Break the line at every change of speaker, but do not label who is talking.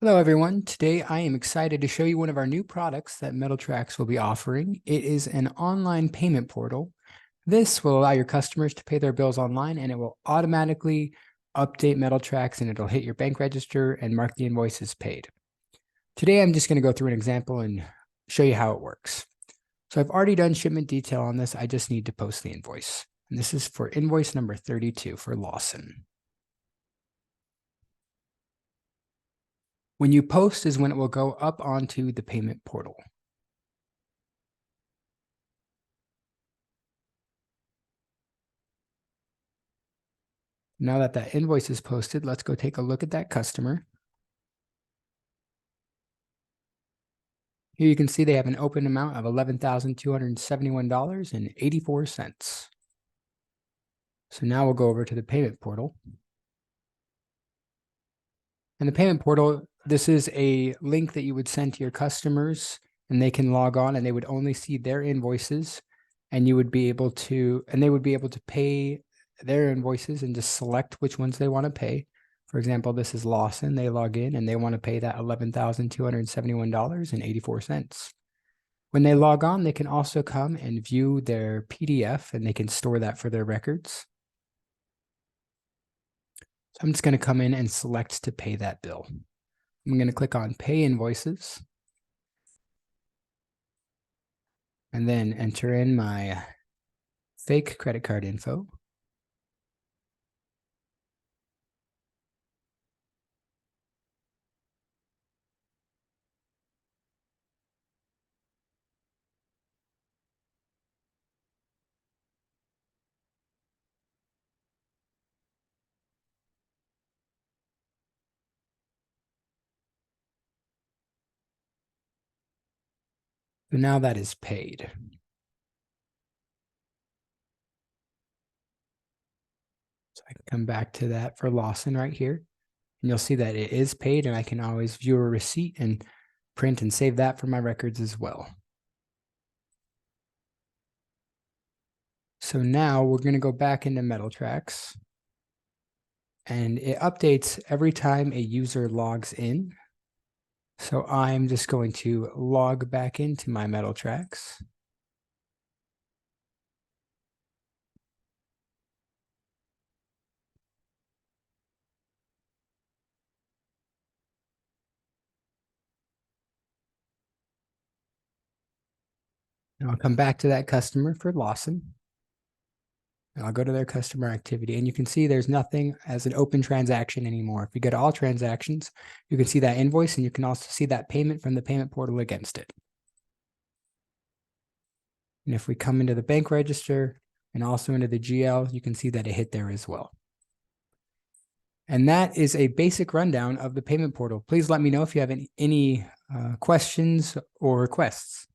Hello, everyone. Today, I am excited to show you one of our new products that MetalTrax will be offering. It is an online payment portal. This will allow your customers to pay their bills online, and it will automatically update MetalTrax, and it'll hit your bank register and mark the invoices paid. Today, I'm just going to go through an example and show you how it works. So I've already done shipment detail on this. I just need to post the invoice. And this is for invoice number 32 for Lawson. When you post is when it will go up onto the payment portal. Now that that invoice is posted, let's go take a look at that customer. Here you can see they have an open amount of $11,271.84. So now we'll go over to the payment portal. And the payment portal, this is a link that you would send to your customers, and they can log on and they would only see their invoices, and you would be able to, and they would be able to pay their invoices and just select which ones they want to pay. For example, this is Lawson. They log in and they want to pay that $11,271.84. When they log on, they can also come and view their PDF, and they can store that for their records. So I'm just going to come in and select to pay that bill. I'm going to click on Pay Invoices, and then enter in my fake credit card info. So now that is paid. So I can come back to that for Lawson right here, and you'll see that it is paid, and I can always view a receipt and print and save that for my records as well. So now we're going to go back into MetalTrax, and it updates every time a user logs in. So I'm just going to log back into my MetalTrax. And I'll come back to that customer for Lawson. And I'll go to their customer activity, and you can see there's nothing as an open transaction anymore. If you go to all transactions, you can see that invoice, and you can also see that payment from the payment portal against it. And if we come into the bank register and also into the GL, you can see that it hit there as well. And that is a basic rundown of the payment portal. Please let me know if you have any questions or requests.